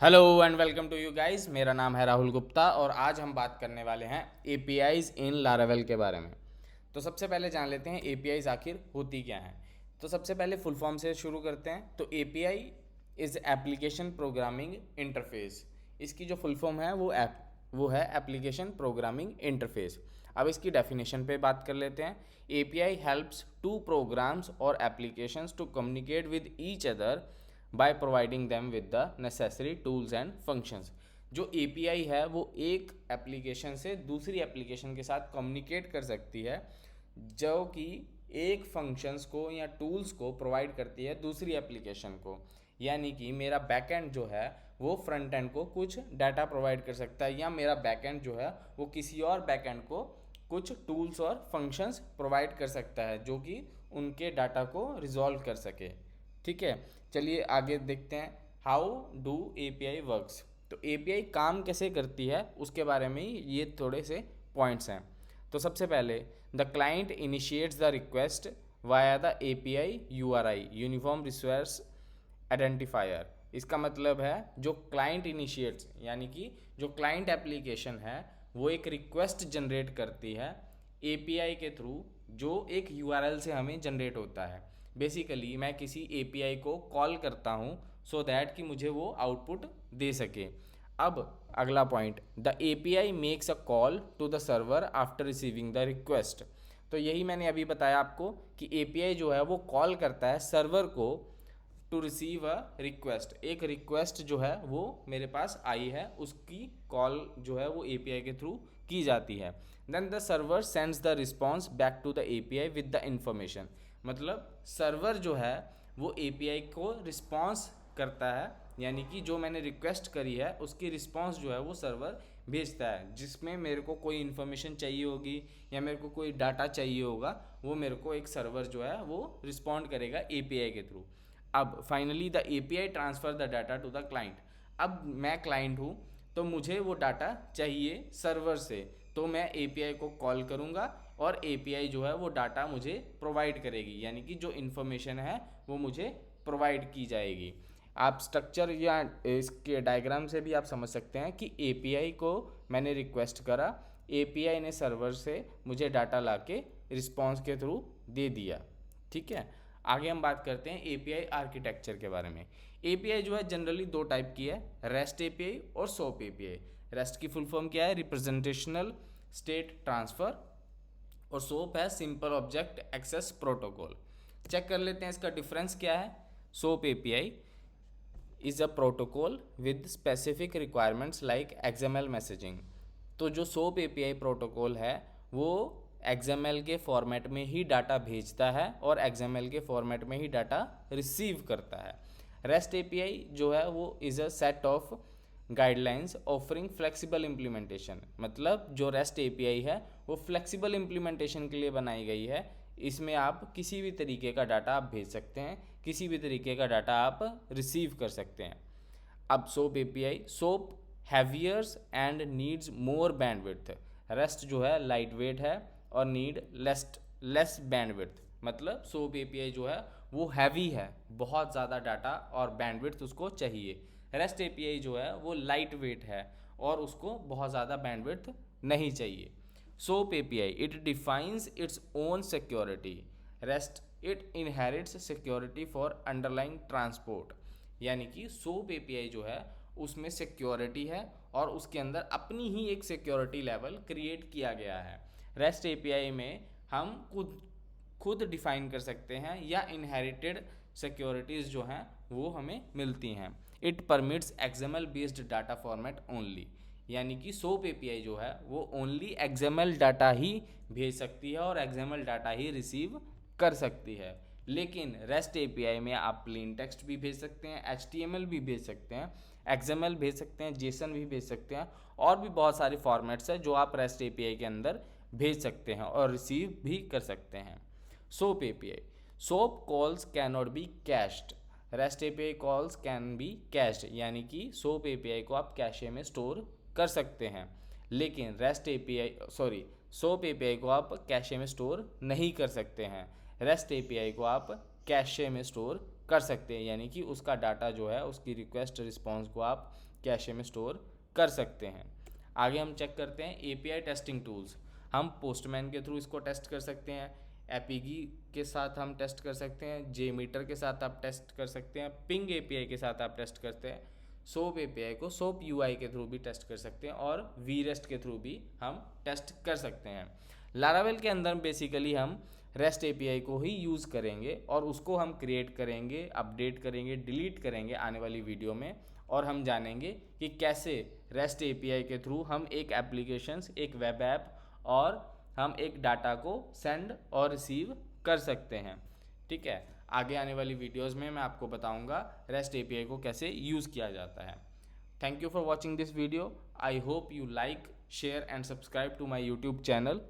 Hello and welcome to you guys. मेरा नाम है राहुल गुप्ता और आज हम बात करने वाले हैं एपीआईज इन लारावेल के बारे में। तो सबसे पहले जान लेते हैं एपीआईज आखिर होती क्या हैं। तो सबसे पहले फुल फॉर्म से शुरू करते हैं। तो API is application programming interface. इसकी जो फुल फॉर्म है वो है एप्लीकेशन प्रोग्रामिंग इंटरफेस। अब इसकी डेफिनेशन पे बात कर लेते हैं। एपीआई हेल्प्स टू प्रोग्राम्स और applications to communicate with each other by providing them with the necessary tools and functions. जो एपीआई है वो एक एप्लीकेशन से दूसरी एप्लीकेशन के साथ कम्युनिकेट कर सकती है, जो कि एक फंक्शंस को या टूल्स को प्रोवाइड करती है दूसरी एप्लीकेशन को। यानी कि मेरा बैकएंड जो है वो फ्रंट एंड को कुछ डाटा प्रोवाइड कर सकता है, या मेरा बैकएंड जो है वो किसी और बैकएंड को कुछ टूल्स और फंक्शंस प्रोवाइड कर सकता है जो कि उनके डाटा को रिजॉल्व कर सके। ठीक है, चलिए आगे देखते हैं हाउ डू एपीआई वर्क्स। तो एपीआई काम कैसे करती है उसके बारे में ही ये थोड़े से पॉइंट्स हैं। तो सबसे पहले the client initiates the request via the API URI uniform resource identifier. इसका मतलब है जो क्लाइंट इनिशिएट्स यानी कि जो क्लाइंट एप्लीकेशन है वो एक रिक्वेस्ट जनरेट करती है एपीआई के थ्रू, जो एक यूआरएल से हमें जनरेट होता है। बेसिकली मैं किसी एपीआई को कॉल करता हूँ सो दैट कि मुझे वो आउटपुट दे सके। अब अगला point, the API makes a call to the server after receiving the request. तो यही मैंने अभी बताया आपको कि एपीआई जो है वो कॉल करता है सर्वर को टू रिसीव अ रिक्वेस्ट। एक रिक्वेस्ट जो है वो मेरे पास आई है, उसकी कॉल जो है वो एपीआई के थ्रू की जाती है। Then the server sends the response back to the API with the information. मतलब सर्वर जो है वो एपीआई को रिस्पॉन्स करता है, यानी कि जो मैंने रिक्वेस्ट करी है उसकी रिस्पॉन्स जो है वो सर्वर भेजता है, जिसमें मेरे को कोई इन्फॉर्मेशन चाहिए होगी या मेरे को कोई डाटा चाहिए होगा, वो मेरे को एक सर्वर जो है वो रिस्पॉन्ड करेगा एपीआई के थ्रू। अब finally the API transfer the data to the client. अब मैं क्लाइंट हूँ तो मुझे वो डाटा चाहिए सर्वर से, तो मैं एपीआई को कॉल करूँगा और एपीआई जो है वो डाटा मुझे प्रोवाइड करेगी, यानी कि जो इन्फॉर्मेशन है वो मुझे प्रोवाइड की जाएगी। आप स्ट्रक्चर या इसके डायग्राम से भी आप समझ सकते हैं कि एपीआई को मैंने रिक्वेस्ट करा, एपीआई ने सर्वर से मुझे डाटा लाके रिस्पॉन्स के थ्रू दे दिया। ठीक है, आगे हम बात करते हैं एपीआई आर्किटेक्चर के बारे में। एपीआई जो है जनरली दो टाइप की है, रेस्ट एपीआई और सोप एपीआई। रेस्ट की फुल फॉर्म क्या है? रिप्रेजेंटेशनल स्टेट ट्रांसफ़र, और सोप है simple object access protocol. Check कर लेते हैं इसका डिफरेंस क्या है। SOAP API is a protocol with specific requirements like XML messaging. तो जो सोप एपीआई प्रोटोकॉल है वो एक्सएमएल के फॉर्मेट में ही डाटा भेजता है और एक्सएमएल के फॉर्मेट में ही डाटा रिसीव करता है। रेस्ट एपीआई जो है वो is a set of guidelines offering flexible implementation. मतलब जो रेस्ट एपीआई है वो फ्लेक्सिबल इम्प्लीमेंटेशन के लिए बनाई गई है। इसमें आप किसी भी तरीके का डाटा आप भेज सकते हैं, किसी भी तरीके का डाटा आप रिसीव कर सकते हैं। अब SOAP API, SOAP heavier and needs more bandwidth. REST जो है लाइट वेट है और नीड लेस बैंडविड्थ। मतलब सोप एपीआई जो है वो हैवी है, बहुत ज़्यादा डाटा और बैंडविड्थ उसको चाहिए। रेस्ट एपीआई जो है वो लाइट वेट है और उसको बहुत ज़्यादा बैंडविड्थ नहीं चाहिए। Soap API it defines its own security. Rest it inherits security for underlying transport. यानी कि सोप एपीआई जो है उसमें सिक्योरिटी है और उसके अंदर अपनी ही एक सिक्योरिटी लेवल क्रिएट किया गया है। रेस्ट एपीआई में हम खुद डिफाइन कर सकते हैं या इनहेरिटेड सिक्योरिटीज़ जो हैं वो हमें मिलती हैं। It permits XML based data format only. यानी कि सोप एपीआई जो है वो ओनली एक्सएमएल डाटा ही भेज सकती है और एक्सएमएल डाटा ही रिसीव कर सकती है। लेकिन रेस्ट एपीआई में आप प्लेन टेक्स्ट भी भेज सकते हैं, एचटीएमएल भी भेज सकते हैं, एक्सएमएल भेज सकते हैं, जेसन भी भेज सकते हैं, और भी बहुत सारे फॉर्मेट्स हैं जो आप रेस्ट एपीआई के अंदर भेज सकते हैं और रिसीव भी कर सकते हैं। Soap API, soap calls can not be cached. Rest API calls can be cached, यानी कि सोप एपीआई को आप कैशे में स्टोर कर सकते हैं, लेकिन रेस्ट एपीआई सोप एपीआई को आप कैशे में स्टोर नहीं कर सकते हैं। रेस्ट एपीआई को आप कैशे में स्टोर कर सकते हैं, यानी कि उसका डाटा जो है उसकी रिक्वेस्ट रिस्पॉन्स को आप कैशे में स्टोर कर सकते हैं। आगे हम चेक करते हैं एपीआई टेस्टिंग टूल्स। हम पोस्टमैन के थ्रू इसको टेस्ट कर सकते हैं, एपीगी के साथ हम टेस्ट कर सकते हैं, जेमीटर के साथ आप टेस्ट कर सकते हैं, पिंग एपीआई के साथ आप टेस्ट करते हैं, सोप एपीआई को सोप यूआई के थ्रू भी टेस्ट कर सकते हैं और वीरेस्ट के थ्रू भी हम टेस्ट कर सकते हैं। लारावेल के अंदर बेसिकली हम रेस्ट एपीआई को ही यूज़ करेंगे और उसको हम क्रिएट करेंगे, अपडेट करेंगे, डिलीट करेंगे आने वाली वीडियो में, और हम जानेंगे कि कैसे रेस्ट एपीआई के थ्रू हम एक एप्लीकेशंस, एक वेब ऐप और हम एक डाटा को सेंड और रिसीव कर सकते हैं। ठीक है, आगे आने वाली वीडियोस में मैं आपको बताऊंगा रेस्ट एपीआई को कैसे यूज़ किया जाता है। Thank you for watching this video. I hope you like, share and subscribe to my YouTube channel.